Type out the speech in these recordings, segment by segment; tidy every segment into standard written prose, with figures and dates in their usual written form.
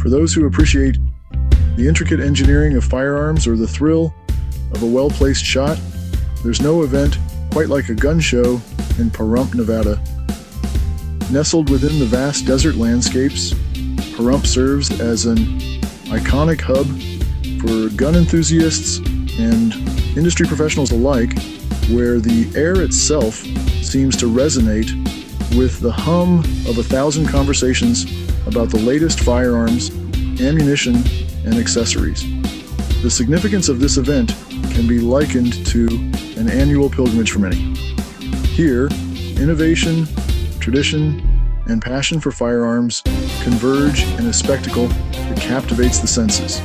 For those who appreciate the intricate engineering of firearms or the thrill of a well-placed shot, there's no event quite like a gun show in Pahrump, Nevada. Nestled within the vast desert landscapes, Pahrump serves as an iconic hub for gun enthusiasts and industry professionals alike, where the air itself seems to resonate with the hum of 1,000 conversations about the latest firearms, ammunition, and accessories. The significance of this event can be likened to an annual pilgrimage for many. Here, innovation, tradition, and passion for firearms converge in a spectacle that captivates the senses.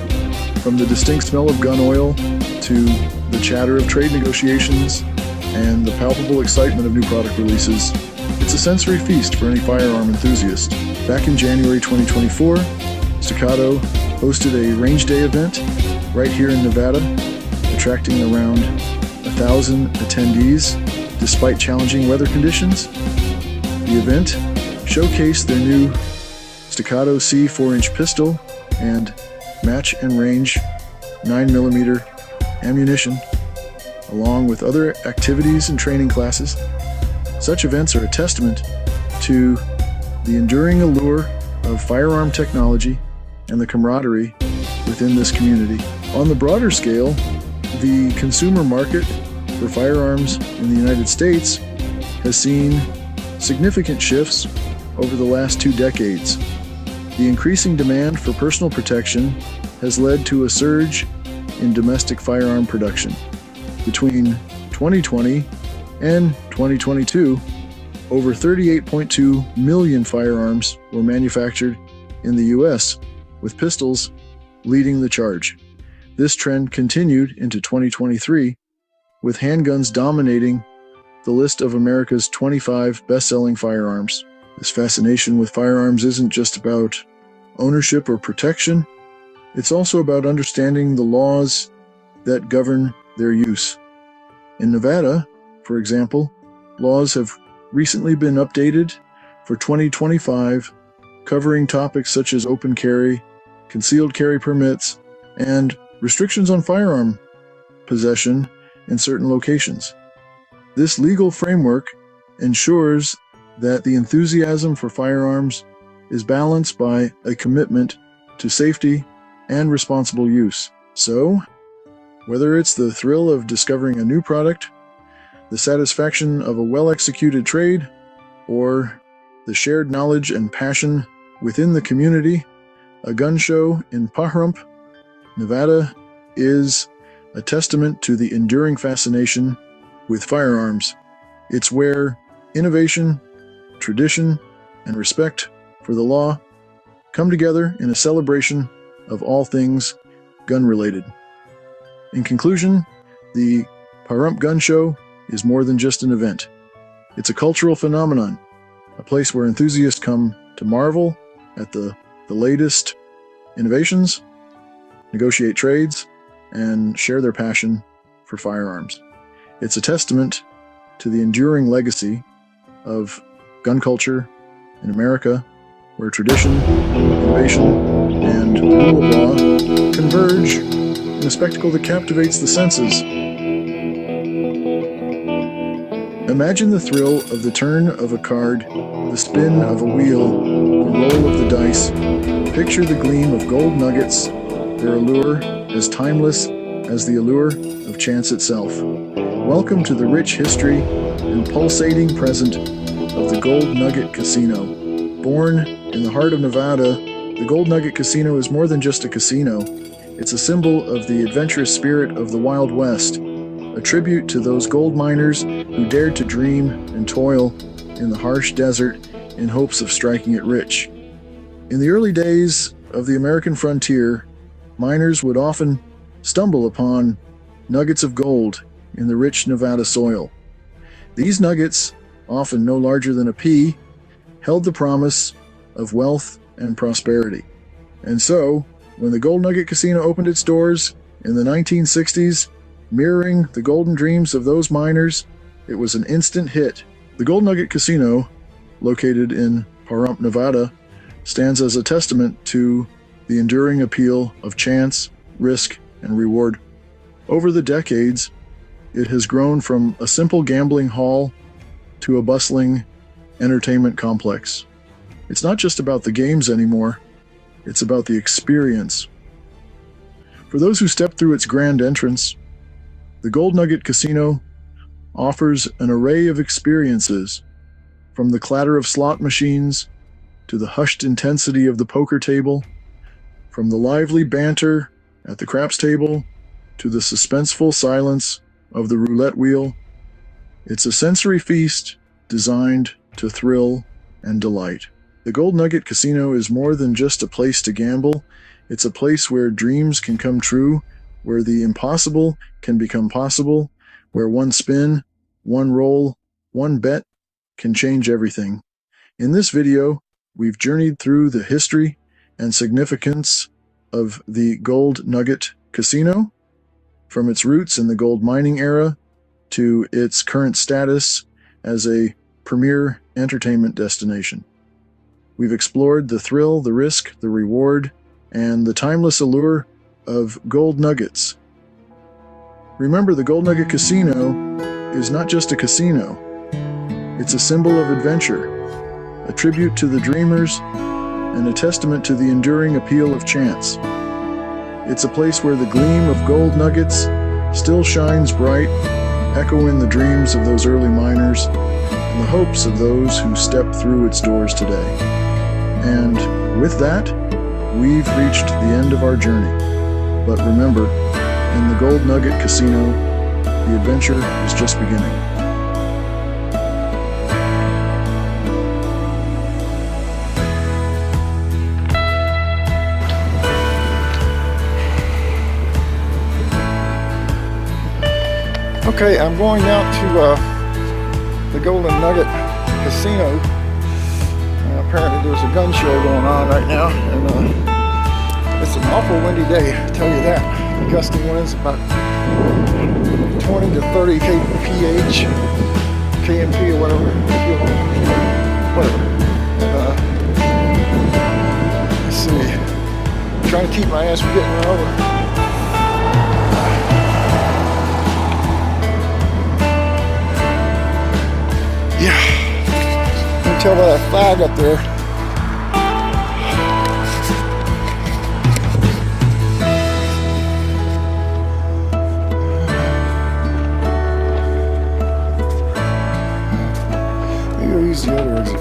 From the distinct smell of gun oil to the chatter of trade negotiations and the palpable excitement of new product releases, it's a sensory feast for any firearm enthusiast. Back in January 2024, Staccato hosted a range day event right here in Nevada, attracting around 1,000 attendees despite challenging weather conditions. The event showcased their new Staccato C 4-inch pistol and match and range 9mm ammunition, along with other activities and training classes. Such events are a testament to the enduring allure of firearm technology and the camaraderie within this community. On the broader scale, the consumer market for firearms in the United States has seen significant shifts over the last 2 decades. The increasing demand for personal protection has led to a surge in domestic firearm production. Between 2020 and 2022, over 38.2 million firearms were manufactured in the U.S., with pistols leading the charge. This trend continued into 2023, with handguns dominating the list of America's 25 best-selling firearms. This fascination with firearms isn't just about ownership or protection, it's also about understanding the laws that govern their use. In Nevada, for example, laws have recently been updated for 2025, covering topics such as open carry, concealed carry permits, and restrictions on firearm possession in certain locations. This legal framework ensures that the enthusiasm for firearms is balanced by a commitment to safety and responsible use. So, whether it's the thrill of discovering a new product, the satisfaction of a well-executed trade, or the shared knowledge and passion within the community, a gun show in Pahrump, Nevada is a testament to the enduring fascination with firearms. It's where innovation, tradition, and respect for the law come together in a celebration of all things gun-related. In conclusion, the Pahrump Gun Show is more than just an event. It's a cultural phenomenon, a place where enthusiasts come to marvel at the latest innovations, negotiate trades, and share their passion for firearms. It's a testament to the enduring legacy of gun culture in America, where tradition, innovation, and rule of law converge in a spectacle that captivates the senses. Imagine the thrill of the turn of a card, the spin of a wheel, the roll of the dice. Picture the gleam of gold nuggets, their allure as timeless as the allure of chance itself. Welcome to the rich history and pulsating present of the Gold Nugget Casino. Born in the heart of Nevada, the Gold Nugget Casino is more than just a casino. It's a symbol of the adventurous spirit of the Wild West, a tribute to those gold miners who dared to dream and toil in the harsh desert in hopes of striking it rich. In the early days of the American frontier, miners would often stumble upon nuggets of gold in the rich Nevada soil. These nuggets, often no larger than a pea, held the promise of wealth and prosperity. And so, when the Gold Nugget Casino opened its doors in the 1960s, mirroring the golden dreams of those miners, it was an instant hit. The Gold Nugget Casino, located in Pahrump, Nevada, stands as a testament to the enduring appeal of chance, risk, and reward. Over the decades, it has grown from a simple gambling hall to a bustling entertainment complex. It's not just about the games anymore, it's about the experience. For those who step through its grand entrance, the Gold Nugget Casino offers an array of experiences, from the clatter of slot machines to the hushed intensity of the poker table, from the lively banter at the craps table to the suspenseful silence of the roulette wheel. It's a sensory feast designed to thrill and delight. The Gold Nugget Casino is more than just a place to gamble. It's a place where dreams can come true, where the impossible can become possible, where one spin, one roll, one bet can change everything. In this video, we've journeyed through the history and significance of the Gold Nugget Casino, from its roots in the gold mining era to its current status as a premier entertainment destination. We've explored the thrill, the risk, the reward, and the timeless allure of gold nuggets. Remember, the Gold Nugget Casino is not just a casino. It's a symbol of adventure, a tribute to the dreamers, and a testament to the enduring appeal of chance. It's a place where the gleam of gold nuggets still shines bright, echoing the dreams of those early miners and the hopes of those who step through its doors today. And with that, we've reached the end of our journey. But remember, in the Gold Nugget Casino, the adventure is just beginning. Okay, I'm going down to the Golden Nugget Casino. Apparently there's a gun show going on right now, and it's an awful windy day, I'll tell you that. The gusting winds about 20 to 30 kph, KMP or whatever, whatever. Let's see, I'm trying to keep my ass from getting run over. Yeah, you can tell by that flag up there. Maybe I'll use the other exit.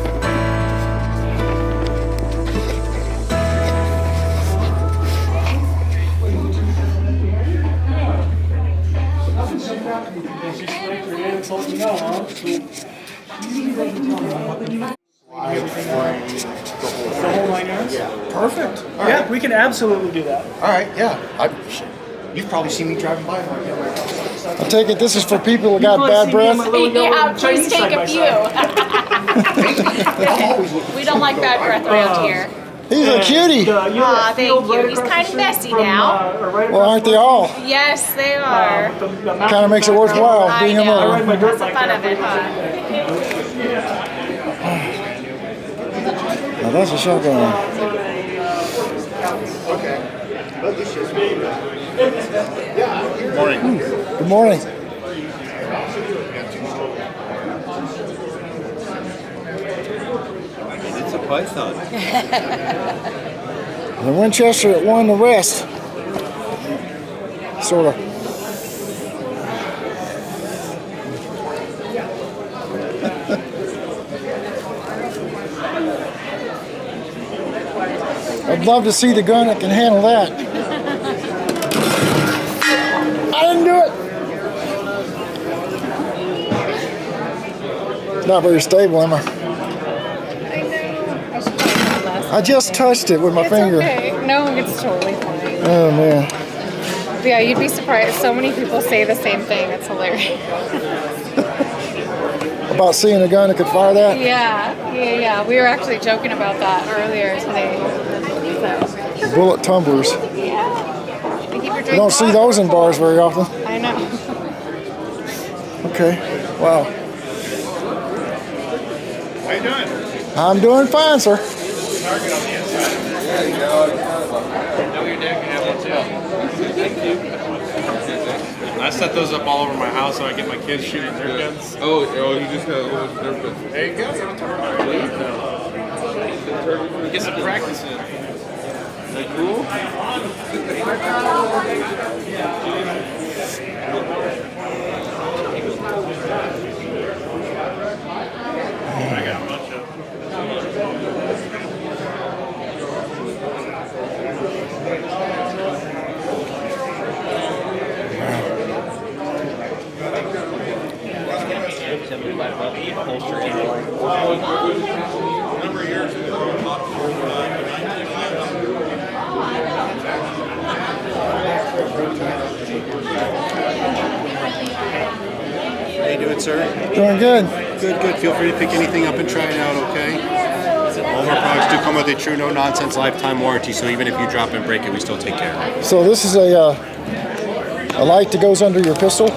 Perfect. Yeah, we can absolutely do that. All right, yeah. You've probably seen me driving by. I take it this is for people who got bad breath? Yeah, please take a few. We don't like bad breath around here. He's a cutie. Aw, thank you. He's kind of messy now. Well, aren't they all? Yes, they are. Kind of makes it worthwhile I being a know. mother. That's the fun of it, huh? Now that's a shotgun. Good morning. Good morning. It's a python. The Winchester that won the rest. Sort of. I'd love to see the gun that can handle that. I didn't do it. Not very stable, am I? I know. I should try that last. I just touched it with my finger. Okay. No, it's totally fine. Oh man. But yeah, you'd be surprised. So many people say the same thing. It's hilarious. About seeing a gun that could fire that? Yeah. We were actually joking about that earlier today. So. Bullet tumblers. Yeah. Keep your You drink don't see hot. those in bars very often. I know. Okay. Wow. How you doing? I'm doing fine, sir. Target on the inside. I set those up all over my house so I get my kids shooting their guns. Oh, you just got a little Nerf gun. There you go. Get some practice in. Is that cool? I got a bunch of. How you doing, sir? Doing good. Good. Feel free to pick anything up and try it out, okay? All of our products do come with a true no-nonsense lifetime warranty, so even if you drop and break it, we still take care of it. So this is a light that goes under your pistol?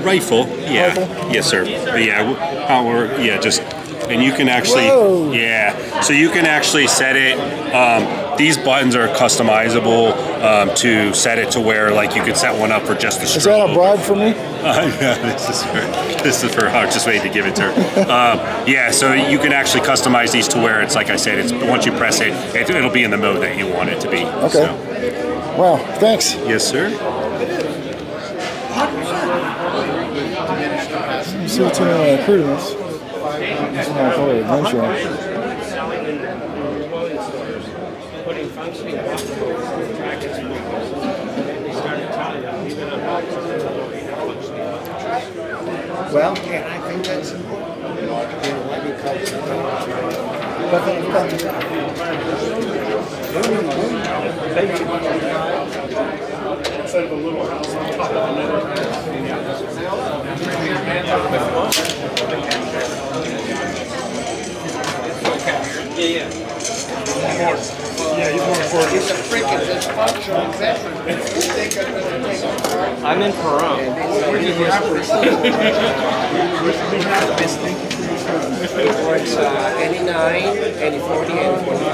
Rifle, yeah. Rifle? Yes, sir. But yeah, just, and you can actually, Whoa. yeah. So you can actually set it, these buttons are customizable to set it to where, like, you could set one up for just the Is that a bribe for me? Yeah, this is for I was just waiting to give it to her. Yeah, so you can actually customize these to where it's, like I said, it's once you press it, it'll be in the mode that you want it to be. Okay. So. Wow, thanks. Yes, sir. See what's in the prudence. That's what I call it, adventure. Well, and I think that's important. You know, what we call it. But Instead of a little house on top of he's more important. It's a freaking dysfunctional veteran. I'm in Pahrump. It's any 9, any 40, any 45.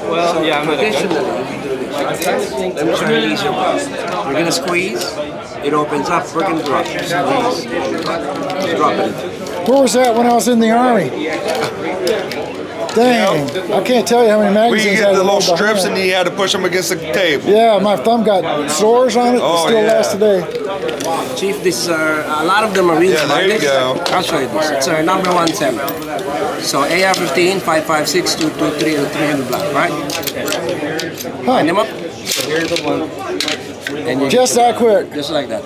Well, So yeah, I'm not traditionally, we do this like this. Let me try an easier one. We're going to squeeze. It opens up, freaking drop. Squeeze. Just drop it. Where was that when I was in the Army? Dang, I can't tell you how many We magazines get I the little loaded strips and behind. you had to push them against the table. Yeah, my thumb got sores on it. Oh, It still yeah. lasts today. Chief, this a lot of them are really Yeah, there you hard. go. I'll show you this. It's our number 1 seller. So AR-15, 5.56, 223, and 300 block, right? Line them up. Here's the one. And you Just that quick. just like that.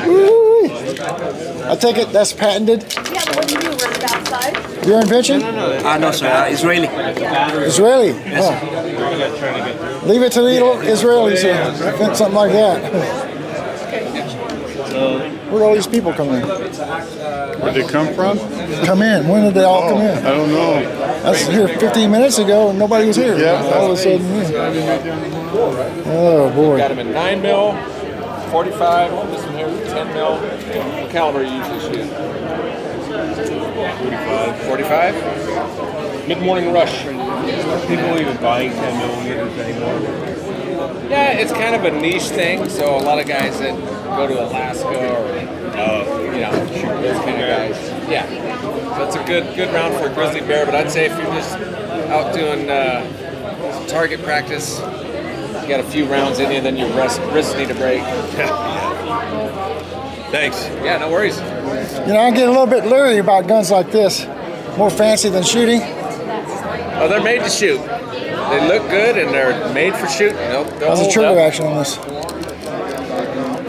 Woo-wee. I take it that's patented. Yeah, what do you do? Run it outside? Your invention? No, sir. Israeli. Israeli. Huh. Leave it to the Israelis to invent something like that. Where did all these people come in? Where'd they come from? Come in. When did they all come in? I don't know. I was here 15 minutes ago and nobody was here. Yeah. All of a sudden, yeah. Oh boy. Got them in 9 mil, 45. This one here is 10 mil. What caliber you usually shoot? 45. Mid-morning rush. People even buying 10 millimeters anymore. Yeah, it's kind of a niche thing. So a lot of guys that go to Alaska or shoot those kind of guys. Yeah, so it's a good round for a grizzly bear. But I'd say if you're just out doing target practice, you got a few rounds in you, then your wrists need a break. Thanks. Yeah, no worries. You know, I get a little bit leery about guns like this. More fancy than shooting. Oh, they're made to shoot. They look good and they're made for shooting. They'll How's the hold trigger up. action on this?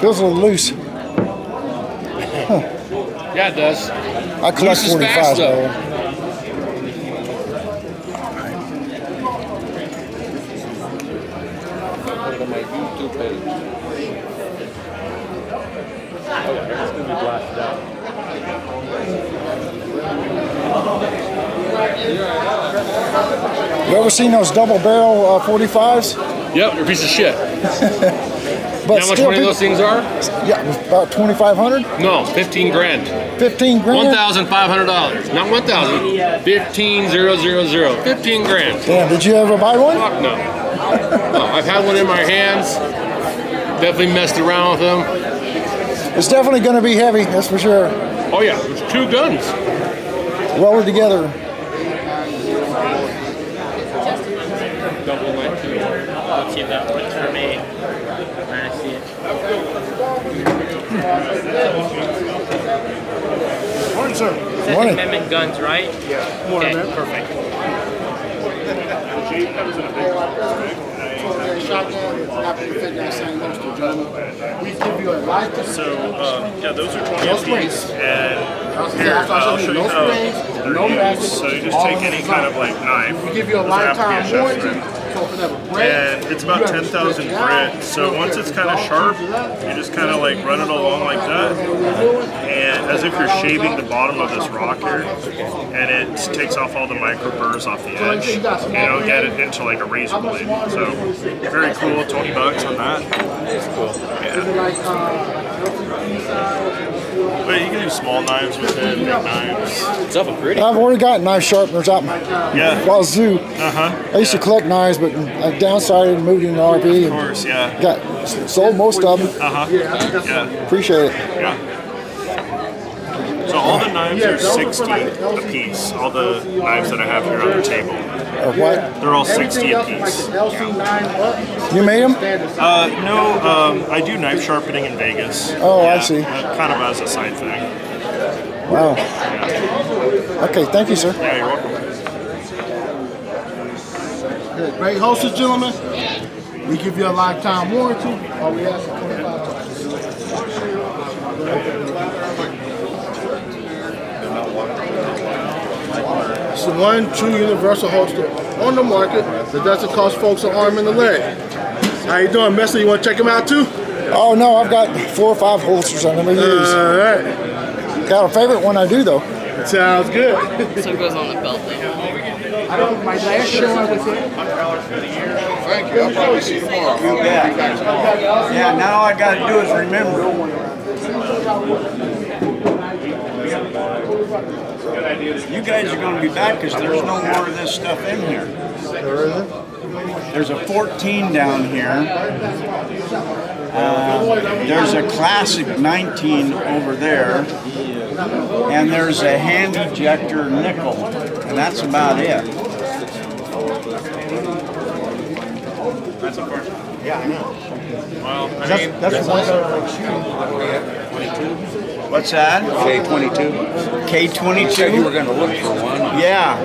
Feels a little loose. Yeah, it does. I collect Loose is fast, 45s, by the way. Put it on my YouTube page. It's going to be blasted out. You ever seen those double barrel 45s? Yep, you're a piece of shit. But You know how much money those things are? Yeah, about 2,500. No, 15 grand. 15 grand. $1,500. Not 1,000. 15,000. 15 grand. Damn, did you ever buy one? Fuck no. No, I've had one in my hands. Definitely messed around with them. It's definitely going to be heavy, that's for sure. Oh yeah, there's 2 guns. Welded together. Double my 2. Let's see if that works for me. I see it. Morning, sir. Second Morning. Amendment guns, right? Yeah. Okay, perfect. Shotgun, happy to fit that same holster, gentlemen. We give you a life. So, yeah, those are 20 No apiece, springs. and here, I'll show you no how springs, they're no used. matches, So you just all take any kind of like knife. We give you a Those have to be lifetime chef warranty. friend. So if it ever breaks, And it's about 10,000 grit. So once it's kind of sharp, you just kind of like run it along like that, and as if you're shaving the bottom of this rock here, and it takes off all the micro burrs off the edge. You don't get it into like a razor blade. So very cool, $20 on that. That's cool. Yeah. But you can do small knives with it, big knives. It's awful pretty. I've already got knife sharpeners out my wazoo. I used to collect knives, but I downsized and moved into an RV. Of course, yeah. Got sold most of them. Yeah. Appreciate it. Yeah. So all the knives are 60 a piece. All the knives that I have here on the table. What? They're all 60 a piece. You made them? No, I do knife sharpening in Vegas. Oh, I see. Kind of as a side thing. Wow. Okay, thank you, sir. Yeah, you're welcome. great holsters, gentlemen. We give you a lifetime warranty. All we ask is $25. It's the one true universal holster on the market that doesn't cost folks an arm and a leg. How you doing, mister? You want to check them out too? Oh, no, I've got 4 or 5 holsters I never use. All right. Got a favorite one I do, though. Sounds good. So it goes on the belt thing. I don't, my last show I was in. Thank you. I'll probably see you tomorrow. Yeah, now all I gotta do is remember. You guys are gonna be back because there's no more of this stuff in here. There's a 14 down here. There's a classic 19 over there. And there's a hand ejector nickel. And that's about it. That's a first. Yeah, I know. Well, I mean, That's one What's that? K22. K22? You were going to look for one. Yeah.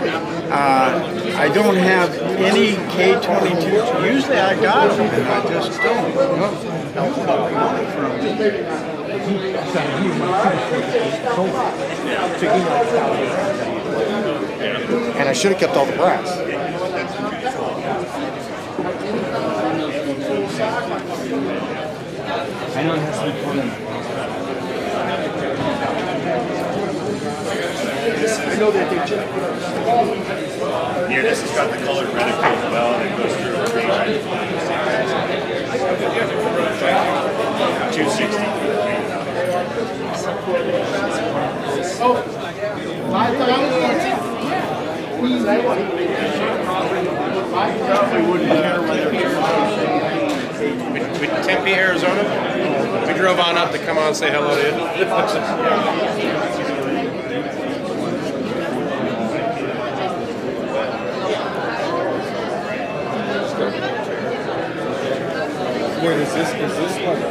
I don't have any K22s. Usually I got them, and I just don't. And I should have kept all the brass. I know it has to be put in. Here, this has got the colored reticle as well, and it goes through a region. 260. With Tempe, Arizona. We drove on up to come on and say hello to you. Wait, is this like...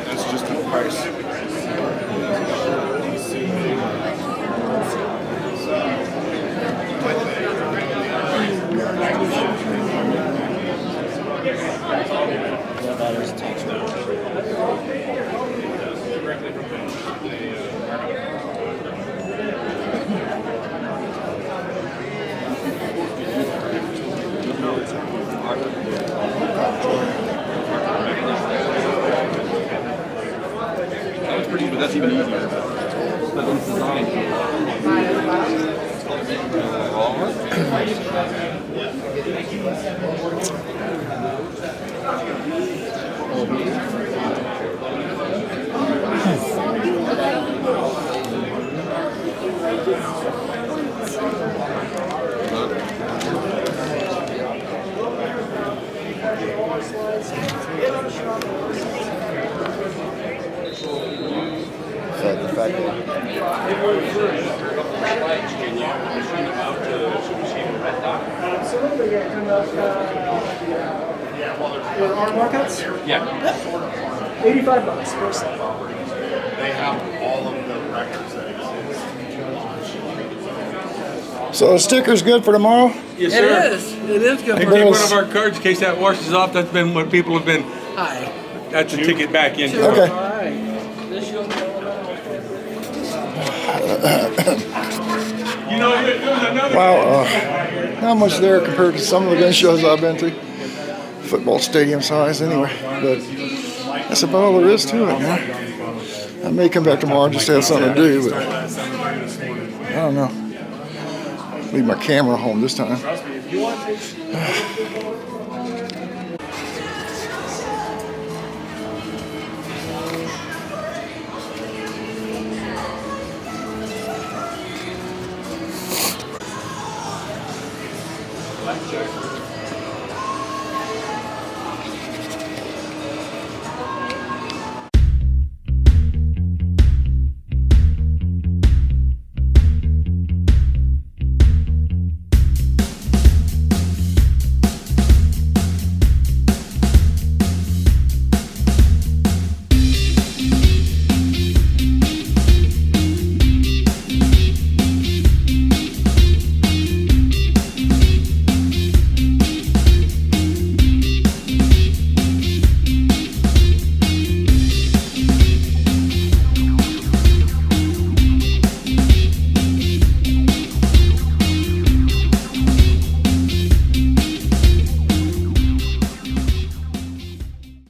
That's just the price. But that's even easier. But it's designed. I did. Absolutely. Your arm workouts? Yeah. 85 bucks per set. They have all of the records that exist. So the sticker's good for tomorrow? Yes, sir. It is good. Hey, For Bill. one of our cards in case that washes off. That's been what people have been. Hi. That's a ticket back in. Okay. All right. This young You know, there was another. Wow, not much there compared to some of the gun shows I've been to. Football stadium size anyway, but that's about all there is to it, man. I may come back tomorrow just to have something to do, but I don't know. Leave my camera home this time. Blackjack.